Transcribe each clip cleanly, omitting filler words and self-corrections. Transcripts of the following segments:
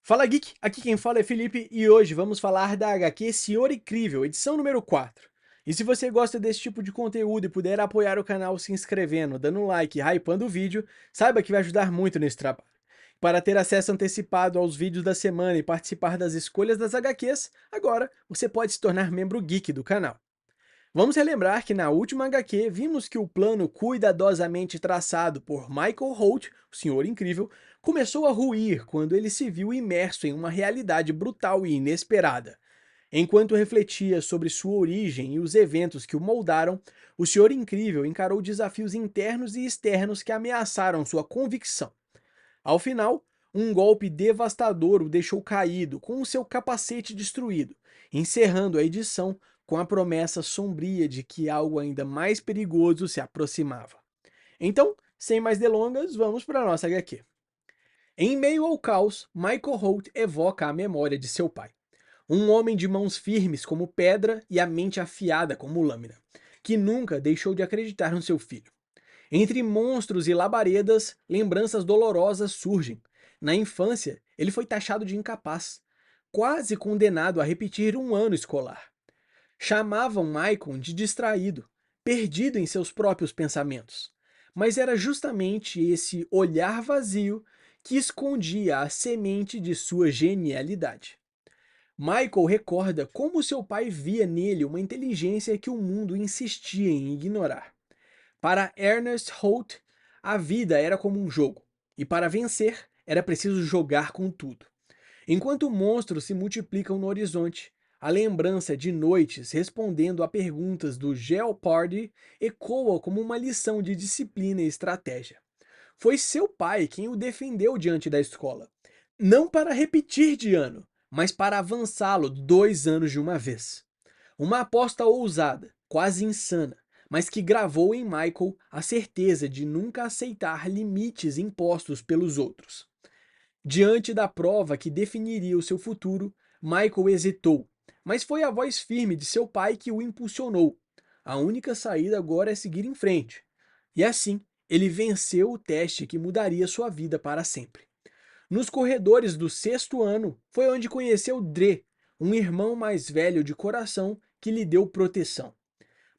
Fala Geek, aqui quem fala é Felipe e hoje vamos falar da HQ Senhor Incrível, edição número 4. E se você gosta desse tipo de conteúdo e puder apoiar o canal se inscrevendo, dando um like e hypando o vídeo, saiba que vai ajudar muito nesse trabalho. Para ter acesso antecipado aos vídeos da semana e participar das escolhas das HQs, agora você pode se tornar membro Geek do canal. Vamos relembrar que na última HQ vimos que o plano cuidadosamente traçado por Michael Holt, o Senhor Incrível, começou a ruir quando ele se viu imerso em uma realidade brutal e inesperada. Enquanto refletia sobre sua origem e os eventos que o moldaram, o Senhor Incrível encarou desafios internos e externos que ameaçaram sua convicção. Ao final, um golpe devastador o deixou caído, com o seu capacete destruído, encerrando a edição com a promessa sombria de que algo ainda mais perigoso se aproximava. Então, sem mais delongas, vamos para a nossa HQ. Em meio ao caos, Michael Holt evoca a memória de seu pai. Um homem de mãos firmes como pedra e a mente afiada como lâmina, que nunca deixou de acreditar no seu filho. Entre monstros e labaredas, lembranças dolorosas surgem. Na infância, ele foi taxado de incapaz, quase condenado a repetir um ano escolar. Chamavam Maicon de distraído, perdido em seus próprios pensamentos. Mas era justamente esse olhar vazio que escondia a semente de sua genialidade. Michael recorda como seu pai via nele uma inteligência que o mundo insistia em ignorar. Para Ernest Holt, a vida era como um jogo, e para vencer era preciso jogar com tudo. Enquanto monstros se multiplicam no horizonte, a lembrança de noites respondendo a perguntas do Jeopardy ecoa como uma lição de disciplina e estratégia. Foi seu pai quem o defendeu diante da escola, não para repetir de ano, mas para avançá-lo 2 anos de uma vez. Uma aposta ousada, quase insana, mas que gravou em Michael a certeza de nunca aceitar limites impostos pelos outros. Diante da prova que definiria o seu futuro, Michael hesitou, mas foi a voz firme de seu pai que o impulsionou. A única saída agora é seguir em frente. E assim, ele venceu o teste que mudaria sua vida para sempre. Nos corredores do 6º ano, foi onde conheceu Dre, um irmão mais velho de coração que lhe deu proteção.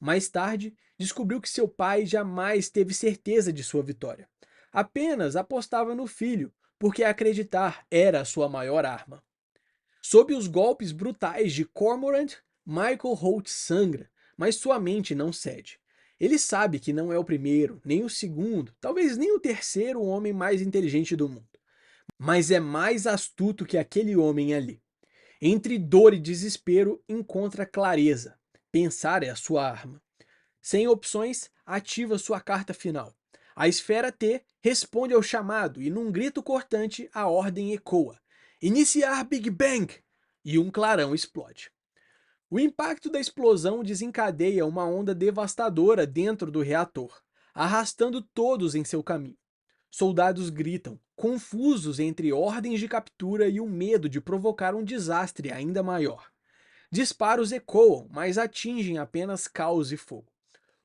Mais tarde, descobriu que seu pai jamais teve certeza de sua vitória. Apenas apostava no filho, porque acreditar era a sua maior arma. Sob os golpes brutais de Cormorant, Michael Holt sangra, mas sua mente não cede. Ele sabe que não é o primeiro, nem o segundo, talvez nem o terceiro homem mais inteligente do mundo, mas é mais astuto que aquele homem ali. Entre dor e desespero, encontra clareza. Pensar é a sua arma. Sem opções, ativa sua carta final. A esfera T responde ao chamado e, num grito cortante, a ordem ecoa: Iniciar Big Bang! E um clarão explode. O impacto da explosão desencadeia uma onda devastadora dentro do reator, arrastando todos em seu caminho. Soldados gritam, confusos entre ordens de captura e o medo de provocar um desastre ainda maior. Disparos ecoam, mas atingem apenas caos e fogo.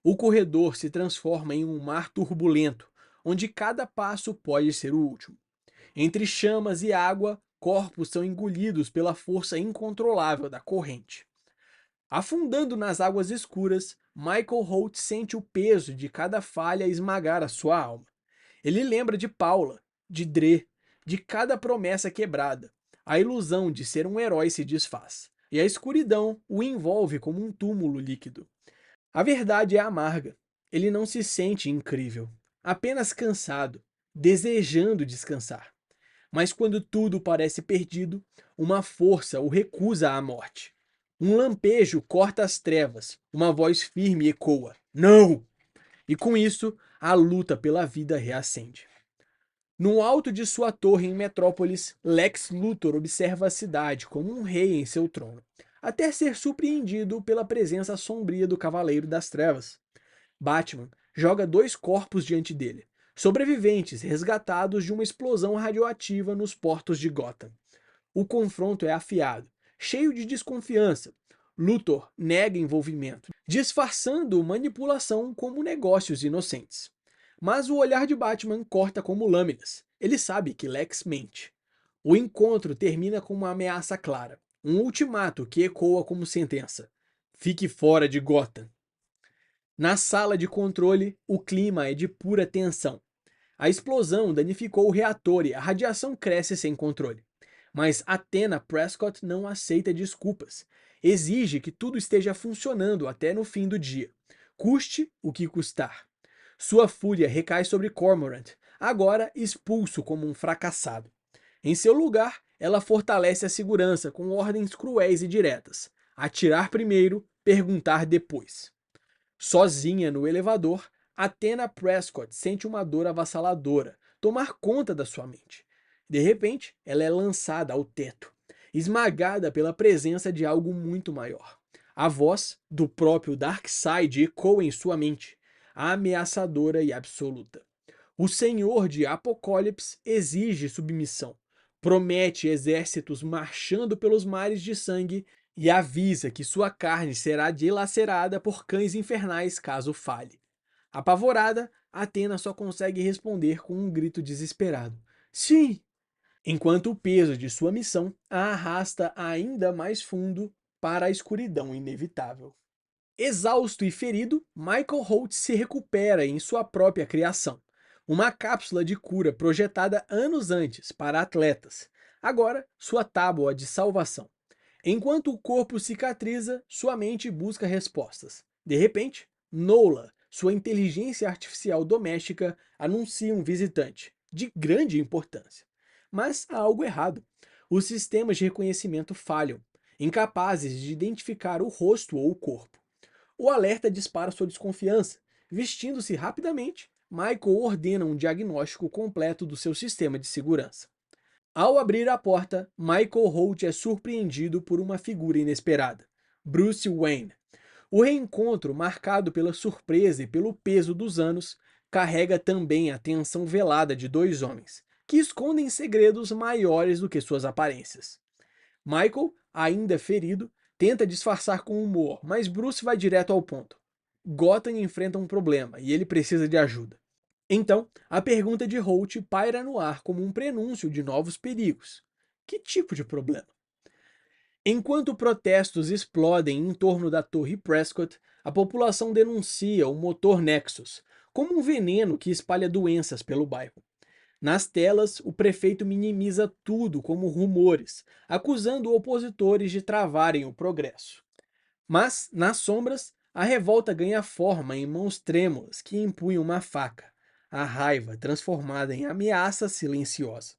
O corredor se transforma em um mar turbulento, onde cada passo pode ser o último. Entre chamas e água, corpos são engolidos pela força incontrolável da corrente. Afundando nas águas escuras, Michael Holt sente o peso de cada falha esmagar a sua alma. Ele lembra de Paula, de Dre, de cada promessa quebrada. A ilusão de ser um herói se desfaz, e a escuridão o envolve como um túmulo líquido. A verdade é amarga. Ele não se sente incrível, apenas cansado, desejando descansar. Mas quando tudo parece perdido, uma força o recusa à morte. Um lampejo corta as trevas, uma voz firme ecoa: Não! E com isso, a luta pela vida reacende. No alto de sua torre em Metrópolis, Lex Luthor observa a cidade como um rei em seu trono, até ser surpreendido pela presença sombria do Cavaleiro das Trevas. Batman joga 2 corpos diante dele, sobreviventes resgatados de uma explosão radioativa nos portos de Gotham. O confronto é afiado, cheio de desconfiança. Luthor nega envolvimento, disfarçando manipulação como negócios inocentes. Mas o olhar de Batman corta como lâminas. Ele sabe que Lex mente. O encontro termina com uma ameaça clara, um ultimato que ecoa como sentença: fique fora de Gotham. Na sala de controle, o clima é de pura tensão. A explosão danificou o reator e a radiação cresce sem controle. Mas Athena Prescott não aceita desculpas. Exige que tudo esteja funcionando até no fim do dia, custe o que custar. Sua fúria recai sobre Cormorant, agora expulso como um fracassado. Em seu lugar, ela fortalece a segurança com ordens cruéis e diretas: atirar primeiro, perguntar depois. Sozinha no elevador, Athena Prescott sente uma dor avassaladora tomar conta da sua mente. De repente, ela é lançada ao teto, esmagada pela presença de algo muito maior. A voz do próprio Darkseid ecoa em sua mente, ameaçadora e absoluta. O Senhor de Apocalipse exige submissão, promete exércitos marchando pelos mares de sangue e avisa que sua carne será dilacerada por cães infernais caso falhe. Apavorada, Atena só consegue responder com um grito desesperado: Sim! Enquanto o peso de sua missão a arrasta ainda mais fundo para a escuridão inevitável. Exausto e ferido, Michael Holt se recupera em sua própria criação. Uma cápsula de cura projetada anos antes para atletas. Agora, sua tábua de salvação. Enquanto o corpo cicatriza, sua mente busca respostas. De repente, Nola, sua inteligência artificial doméstica, anuncia um visitante, de grande importância. Mas há algo errado. Os sistemas de reconhecimento falham, incapazes de identificar o rosto ou o corpo. O alerta dispara sua desconfiança. Vestindo-se rapidamente, Michael ordena um diagnóstico completo do seu sistema de segurança. Ao abrir a porta, Michael Holt é surpreendido por uma figura inesperada: Bruce Wayne. O reencontro, marcado pela surpresa e pelo peso dos anos, carrega também a tensão velada de dois homens, que escondem segredos maiores do que suas aparências. Michael, ainda ferido, tenta disfarçar com humor, mas Bruce vai direto ao ponto. Gotham enfrenta um problema e ele precisa de ajuda. Então, a pergunta de Holt paira no ar como um prenúncio de novos perigos. Que tipo de problema? Enquanto protestos explodem em torno da Torre Prescott, a população denuncia o motor Nexus como um veneno que espalha doenças pelo bairro. Nas telas, o prefeito minimiza tudo como rumores, acusando opositores de travarem o progresso. Mas, nas sombras, a revolta ganha forma em mãos trêmulas que empunham uma faca, a raiva transformada em ameaça silenciosa.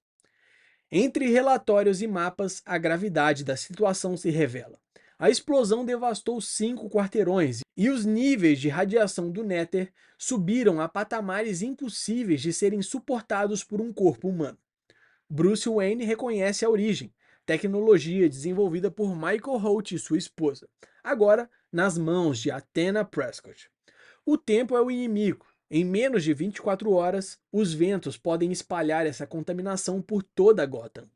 Entre relatórios e mapas, a gravidade da situação se revela. A explosão devastou 5 quarteirões e os níveis de radiação do Nether subiram a patamares impossíveis de serem suportados por um corpo humano. Bruce Wayne reconhece a origem, tecnologia desenvolvida por Michael Holt e sua esposa, agora nas mãos de Athena Prescott. O tempo é o inimigo. Em menos de 24 horas, os ventos podem espalhar essa contaminação por toda Gotham.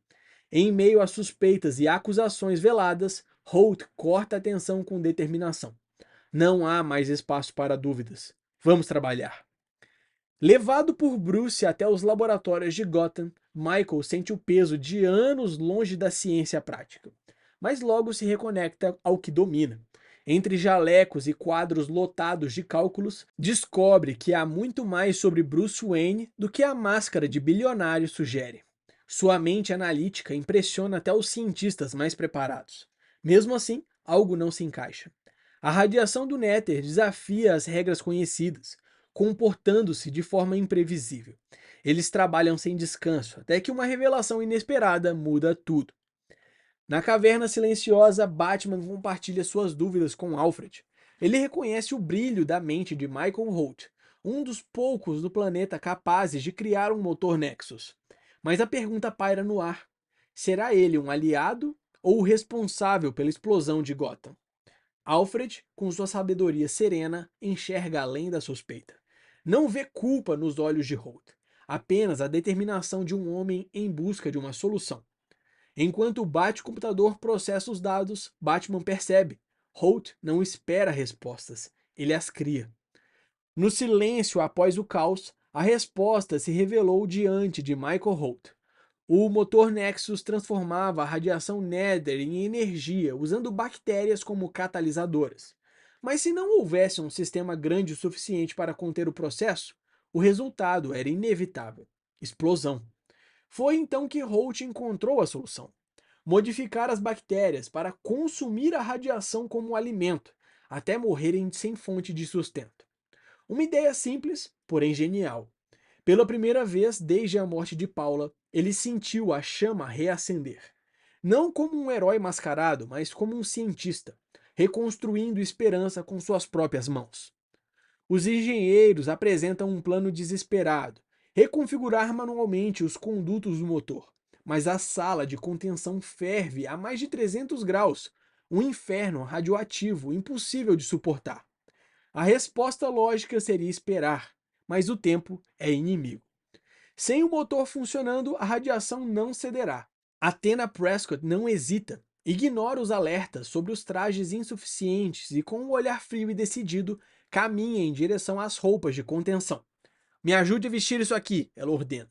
Em meio a suspeitas e acusações veladas, Holt corta a tensão com determinação. Não há mais espaço para dúvidas. Vamos trabalhar. Levado por Bruce até os laboratórios de Gotham, Michael sente o peso de anos longe da ciência prática. Mas logo se reconecta ao que domina. Entre jalecos e quadros lotados de cálculos, descobre que há muito mais sobre Bruce Wayne do que a máscara de bilionário sugere. Sua mente analítica impressiona até os cientistas mais preparados. Mesmo assim, algo não se encaixa. A radiação do Nether desafia as regras conhecidas, comportando-se de forma imprevisível. Eles trabalham sem descanso, até que uma revelação inesperada muda tudo. Na caverna silenciosa, Batman compartilha suas dúvidas com Alfred. Ele reconhece o brilho da mente de Michael Holt, um dos poucos do planeta capazes de criar um motor Nexus. Mas a pergunta paira no ar: será ele um aliado ou o responsável pela explosão de Gotham? Alfred, com sua sabedoria serena, enxerga além da suspeita. Não vê culpa nos olhos de Holt, apenas a determinação de um homem em busca de uma solução. Enquanto o Bate-computador processa os dados, Batman percebe: Holt não espera respostas, ele as cria. No silêncio após o caos, a resposta se revelou diante de Michael Holt. O motor Nexus transformava a radiação Nether em energia, usando bactérias como catalisadoras. Mas se não houvesse um sistema grande o suficiente para conter o processo, o resultado era inevitável: explosão. Foi então que Holt encontrou a solução: modificar as bactérias para consumir a radiação como alimento, até morrerem sem fonte de sustento. Uma ideia simples, porém genial. Pela primeira vez desde a morte de Paula, ele sentiu a chama reacender. Não como um herói mascarado, mas como um cientista, reconstruindo esperança com suas próprias mãos. Os engenheiros apresentam um plano desesperado: reconfigurar manualmente os condutos do motor. Mas a sala de contenção ferve a mais de 300 graus, um inferno radioativo impossível de suportar. A resposta lógica seria esperar, mas o tempo é inimigo. Sem o motor funcionando, a radiação não cederá. Athena Prescott não hesita, ignora os alertas sobre os trajes insuficientes e, com um olhar frio e decidido, caminha em direção às roupas de contenção. Me ajude a vestir isso aqui, ela ordena.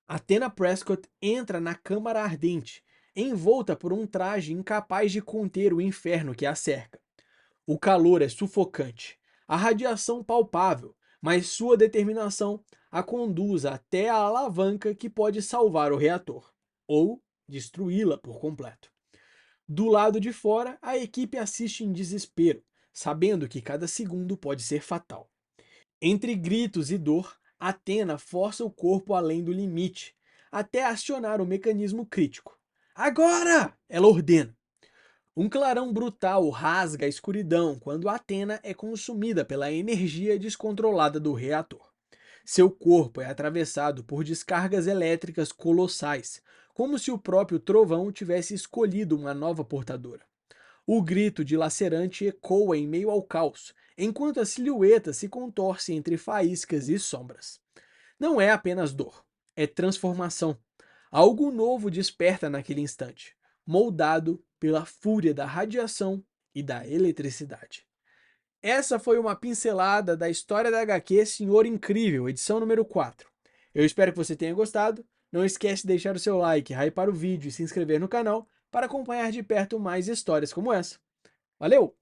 Athena Prescott entra na câmara ardente, envolta por um traje incapaz de conter o inferno que a cerca. O calor é sufocante, a radiação palpável, mas sua determinação a conduz até a alavanca que pode salvar o reator, ou destruí-la por completo. Do lado de fora, a equipe assiste em desespero, sabendo que cada segundo pode ser fatal. Entre gritos e dor, Athena força o corpo além do limite, até acionar o mecanismo crítico. Agora! Ela ordena. Um clarão brutal rasga a escuridão quando Athena é consumida pela energia descontrolada do reator. Seu corpo é atravessado por descargas elétricas colossais, como se o próprio trovão tivesse escolhido uma nova portadora. O grito dilacerante ecoa em meio ao caos, enquanto a silhueta se contorce entre faíscas e sombras. Não é apenas dor, é transformação. Algo novo desperta naquele instante, moldado pela fúria da radiação e da eletricidade. Essa foi uma pincelada da história da HQ Senhor Incrível, edição número 4. Eu espero que você tenha gostado. Não esquece de deixar o seu like, hypar o vídeo e se inscrever no canal para acompanhar de perto mais histórias como essa. Valeu!